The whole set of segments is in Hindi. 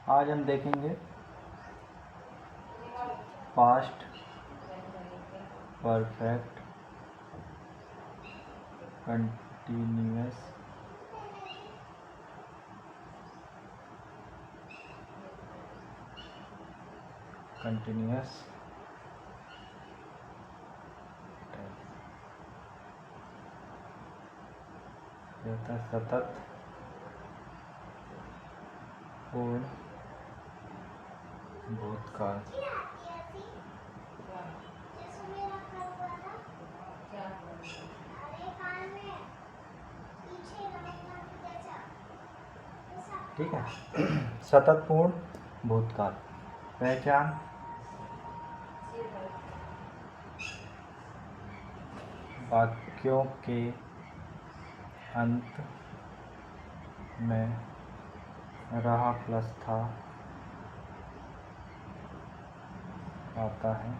आज हम देखेंगे पास्ट परफेक्ट कंटिन्यूअस सतत पूर्ण भूतकाल। ठीक है। सतत पूर्ण भूतकाल। पहचान वाक्यों के अंत में रहा प्लस था आता है,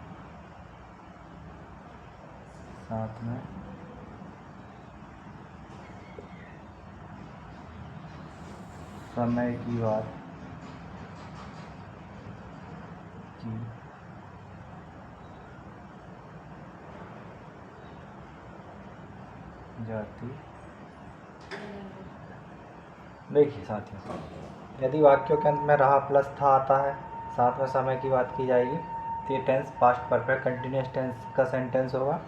साथ में समय की बात की जाती। देखिए साथियों, यदि वाक्यों के अंत में रहा प्लस था आता है, साथ में समय की बात की जाएगी, तो ये tense past perfect continuous tense का सेंटेंस होगा।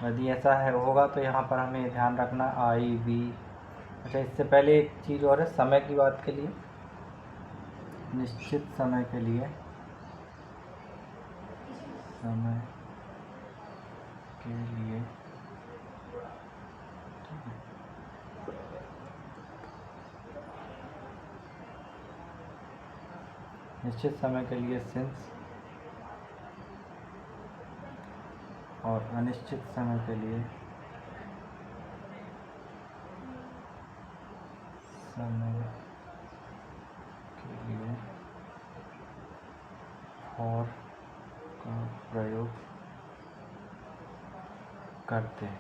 यदि ऐसा है होगा तो यहाँ पर हमें ध्यान रखना आई वी। अच्छा, इससे पहले एक चीज़ और है, समय की बात के लिए, निश्चित समय के लिए, समय के लिए निश्चित समय के लिए सिंस और अनिश्चित समय के लिए समय के लिए और का प्रयोग करते हैं।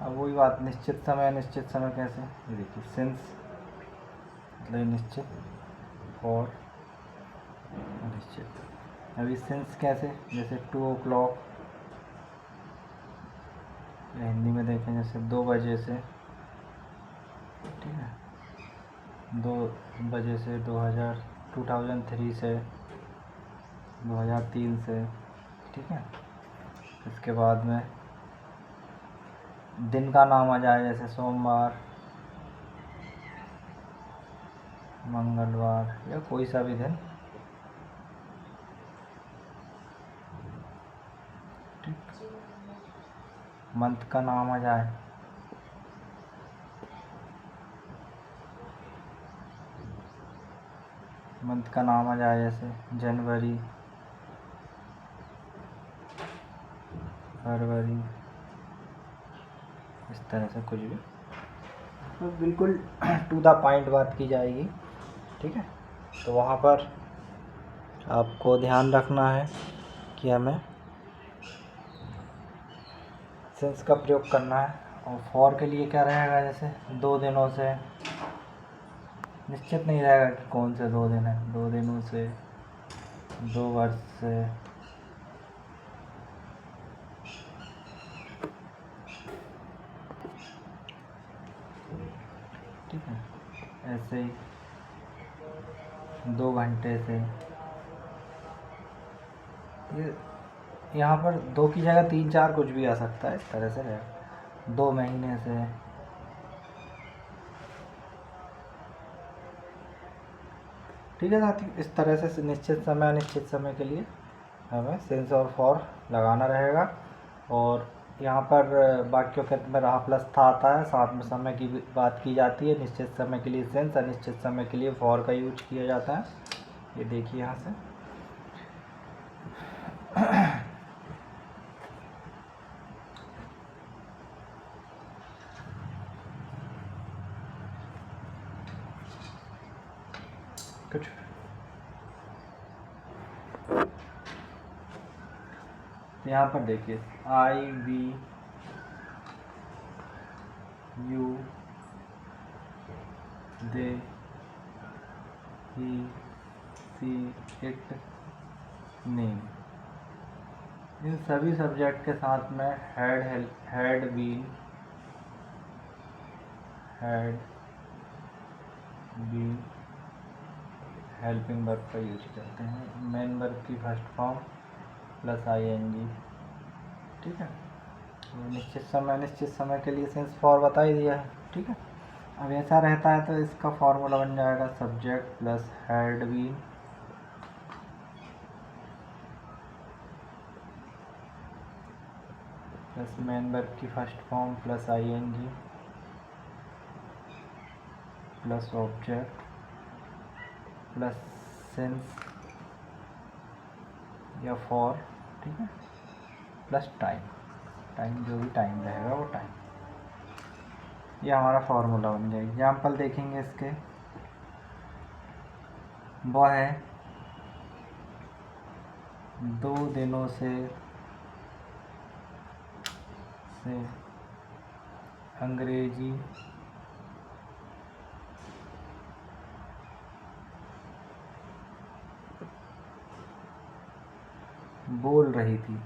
अब वही बात, निश्चित समय अनिश्चित समय कैसे, ये देखिए सिंस मतलब निश्चित और अनिश्चित। अभी सिंस कैसे, जैसे 2 o'clock, हिंदी में देखें जैसे 2 बजे से, ठीक है, 2 बजे से 2003 से 2003 से, ठीक है। इसके बाद में दिन का नाम आ जाए, जैसे सोमवार, मंगलवार या कोई सा भी दिन, ठीक। मंथ का नाम आ जाए, मंथ का नाम आ जाए जैसे जनवरी, फरवरी, इस तरह से कुछ भी, तो बिल्कुल टू द पॉइंट बात की जाएगी, ठीक है। तो वहाँ पर आपको ध्यान रखना है कि हमें सिंस का प्रयोग करना है। और फॉर के लिए क्या रहेगा, जैसे 2 दिनों से, निश्चित नहीं रहेगा कि कौन से 2 दिन है, 2 दिनों से, 2 वर्ष से, ठीक है। ऐसे ही 2 घंटे से, ये यहाँ पर 2 की जगह 3 4 कुछ भी आ सकता है, इस तरह से रहेगा। 2 महीने से, ठीक है साथी। इस तरह से निश्चित समय अनिश्चित समय के लिए हमें सिंस और फॉर लगाना रहेगा। और यहाँ पर वाक्यों के अंत में रहा प्लस था आता है, साथ में समय की बात की जाती है। निश्चित समय के लिए सिंस, अनिश्चित समय के लिए फॉर का यूज किया जाता है। ये देखिए यहाँ से कुछ यहाँ पर देखिए, I we you, they, he she it name. इन सभी सब्जेक्ट के साथ में हैड बीन हेल्पिंग वर्ब का यूज करते हैं। मेन वर्ब की फर्स्ट फॉर्म प्लस ING। ठीक है, निश्चित समय अनिश्चित समय के लिए सेंस फॉर बता ही दिया है। ठीक है, अब ऐसा रहता है तो इसका फॉर्मूला बन जाएगा subject plus had been plus main verb की first form plus ING plus object plus since या फॉर। ठीक है, प्लस टाइम जो भी टाइम रहेगा वो टाइम। ये हमारा फॉर्मूला बन गया। एग्जाम्पल देखेंगे इसके। वह है 2 दिनों से अंग्रेजी बोल रही थी।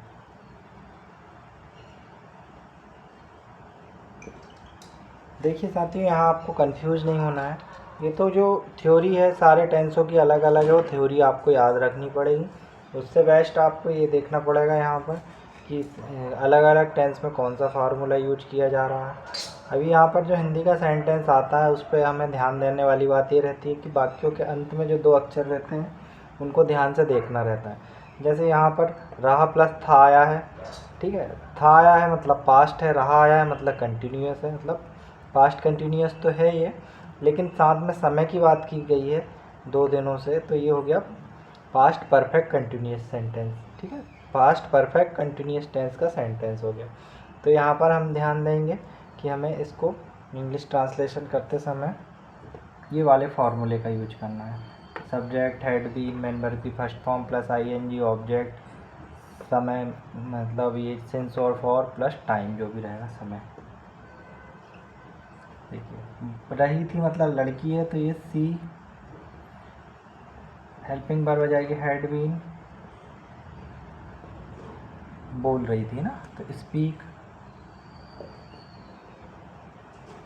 देखिए साथियों, यहाँ आपको कंफ्यूज नहीं होना है। ये तो जो थ्योरी है सारे टेंसों की अलग अलग है, वो थ्योरी आपको याद रखनी पड़ेगी। उससे बेस्ट आपको ये देखना पड़ेगा यहाँ पर कि अलग अलग टेंस में कौन सा फार्मूला यूज किया जा रहा है। अभी यहाँ पर जो हिंदी का सेंटेंस आता है उस पर हमें ध्यान देने वाली बात ये रहती है कि वाक्यों के अंत में जो 2 अक्षर रहते हैं उनको ध्यान से देखना रहता है। जैसे यहाँ पर रहा प्लस था आया है। ठीक है, था आया है मतलब पास्ट है, रहा आया है मतलब कंटिन्यूस है, मतलब पास्ट कंटिन्यूस तो है ये, लेकिन साथ में समय की बात की गई है 2 दिनों से, तो ये हो गया पास्ट परफेक्ट कंटिन्यूस सेंटेंस। ठीक है, पास्ट परफेक्ट कंटिन्यूस टेंस का सेंटेंस हो गया। तो यहाँ पर हम ध्यान देंगे कि हमें इसको इंग्लिश ट्रांसलेशन करते समय ये वाले फार्मूले का यूज करना है। Subject had been main verb की first form plus ING object समय मतलब ये सिंस और फॉर प्लस टाइम जो भी रहेगा समय। देखिए रही थी मतलब लड़की है, तो ये सी हेल्पिंग वर्ब हो जाएगी हैड बीन, बोल रही थी ना, तो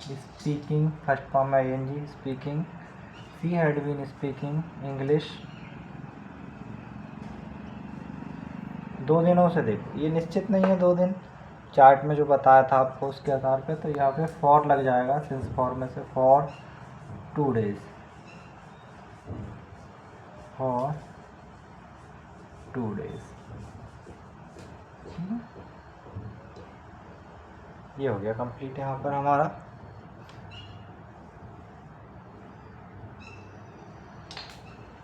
स्पीकिंग फर्स्ट फॉर्म में ING speaking. She had been speaking English 2 दिनों से। देखो ये निश्चित नहीं है 2 दिन, चार्ट में जो बताया था आपको उसके आधार पे, तो यहाँ पे फॉर लग जाएगा सिंस फॉर में से फॉर 2 डेज, फॉर 2 डेज। ये हो गया कंप्लीट यहाँ पर हमारा।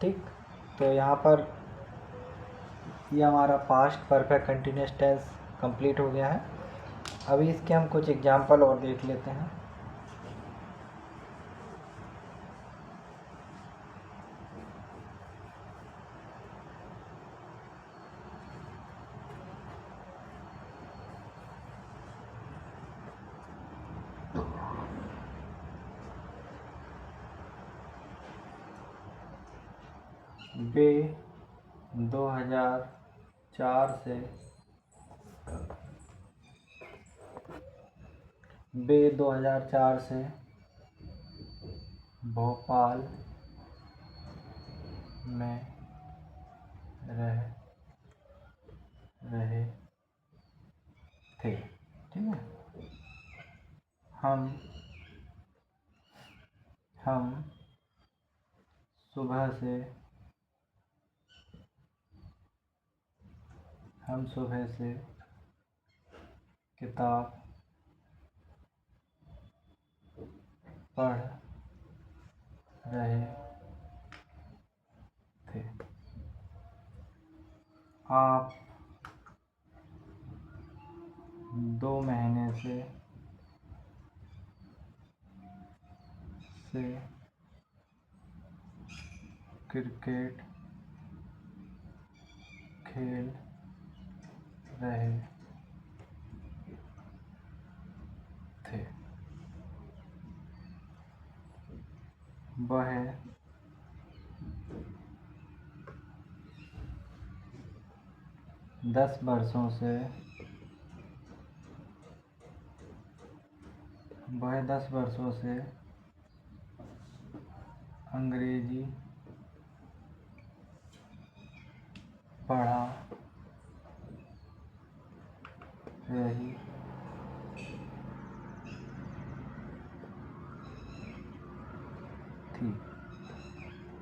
ठीक, तो यहाँ पर ये हमारा past perfect continuous tense complete हो गया है। अभी इसके हम कुछ एग्जांपल और देख लेते हैं। वे 2004 से भोपाल में रह रहे थे। ठीक है, हम हम सुबह से किताब पढ़ रहे थे। आप 2 महीने से क्रिकेट खेल रहे थे। वह 10 वर्षों से वह 10 वर्षों से अंग्रेजी पढ़ा रही थी।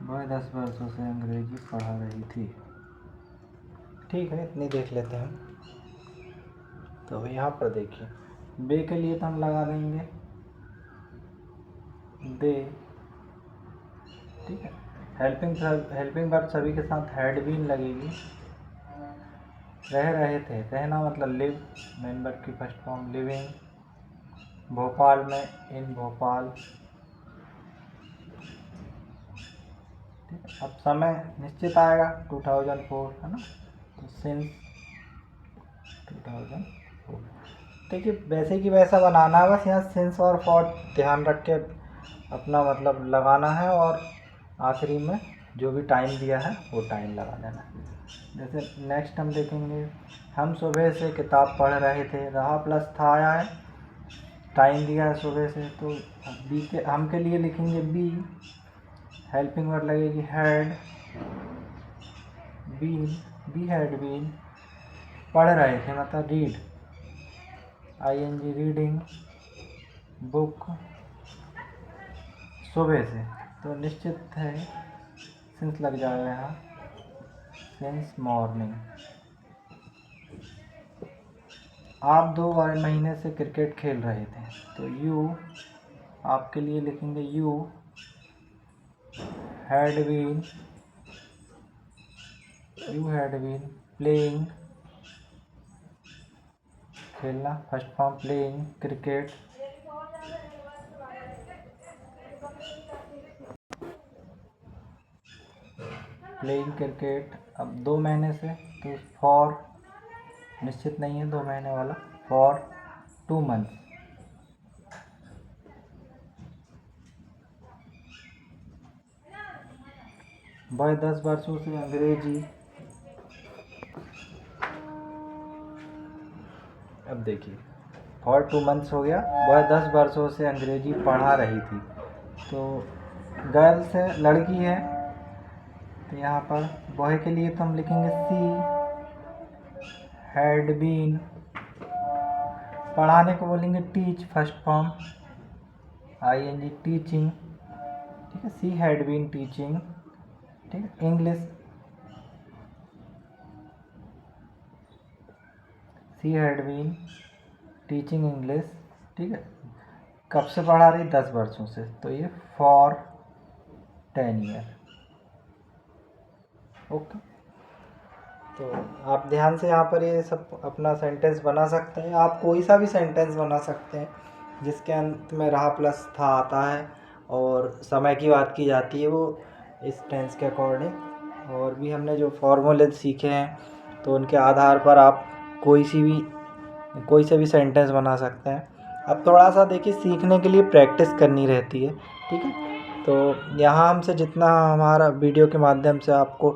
वह 10 वर्षों से अंग्रेजी पढ़ा रही थी। ठीक है, इतनी देख लेते हैं। तो यहाँ पर देखिए, बे के लिए तो हम लगा देंगे दे। ठीक है, हेल्पिंग वर्ब सभी के साथ हैड बीन लगेगी। रह रहे थे, रहना मतलब लिव, मेन वर्ब की फर्स्ट फॉर्म लिविंग। भोपाल में, इन भोपाल। ठीक है, अब समय निश्चित आएगा 2004, है ना, तो सिंस 2004। देखिए वैसे कि वैसा बनाना है, बस यहाँ सिंस और फॉर ध्यान रख के अपना मतलब लगाना है, और आखिरी में जो भी टाइम दिया है वो टाइम लगा देना है। जैसे नेक्स्ट हम देखेंगे, हम सुबह से किताब पढ़ रहे थे। रहा प्लस था आया है, टाइम दिया है सुबह से, तो बी के हम के लिए लिखेंगे बी। हेल्पिंग वर्ड लगेगी had been, be had been. पढ़ रहे थे मतलब रीड, ING रीडिंग, बुक, सुबह से, तो निश्चित है सिंस लग जाएगा यहाँ, सिंस मॉर्निंग। आप 2 महीने से क्रिकेट खेल रहे थे, तो यू आपके लिए लिखेंगे यू हैड बीन प्लेइंग, खेलना, first form playing cricket. Playing cricket. अब 2 महीने से, तो फॉर निश्चित नहीं है 2 महीने वाला, फॉर 2 मंथ्स। वह 10 वर्षों से अंग्रेजी, अब देखिए फॉर 2 मंथ्स हो गया, वह 10 वर्षों से अंग्रेजी पढ़ा रही थी। तो गर्ल्स है, लड़की है, तो यहाँ पर बॉय के लिए तो हम लिखेंगे सी हैड बीन। पढ़ाने को बोलेंगे teach, first form ING teaching. ठीक है, सी हैड बीन टीचिंग। ठीक है, English, she had been teaching English. ठीक है, कब से पढ़ा रही, 10 वर्षों से, तो ये फॉर 10 ईयर। ओके, तो आप ध्यान से यहाँ पर ये सब अपना सेंटेंस बना सकते हैं। आप कोई सा भी सेंटेंस बना सकते हैं जिसके अंत में रहा प्लस था आता है और समय की बात की जाती है, वो इस टेंस के अकॉर्डिंग। और भी हमने जो फॉर्मूले सीखे हैं, तो उनके आधार पर आप कोई से भी सेंटेंस बना सकते हैं। अब थोड़ा सा देखिए, सीखने के लिए प्रैक्टिस करनी रहती है। ठीक है, तो यहाँ हमसे जितना हमारा वीडियो के माध्यम से आपको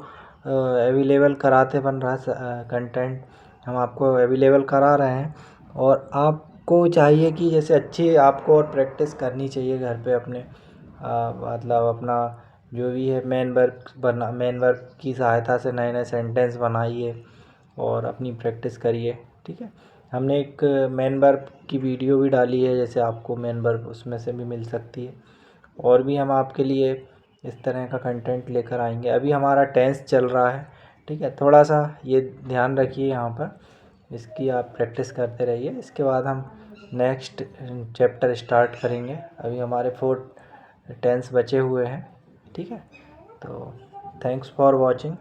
अवेलेबल कराते बन रहा है कंटेंट, हम आपको अवेलेबल करा रहे हैं। और आपको चाहिए कि जैसे अच्छी आपको और प्रैक्टिस करनी चाहिए घर पे अपने, मतलब अपना जो भी है मेन वर्ब की सहायता से नए नए सेंटेंस बनाइए और अपनी प्रैक्टिस करिए। ठीक है, हमने एक मेन वर्ब की वीडियो भी डाली है, जैसे आपको मेन वर्ब उसमें से भी मिल सकती है। और भी हम आपके लिए इस तरह का कंटेंट लेकर आएंगे। अभी हमारा टेंस चल रहा है। ठीक है, थोड़ा सा ये ध्यान रखिए यहाँ पर, इसकी आप प्रैक्टिस करते रहिए। इसके बाद हम नेक्स्ट चैप्टर स्टार्ट करेंगे। अभी हमारे 4 टेंस बचे हुए हैं। ठीक है, तो थैंक्स फॉर वॉचिंग।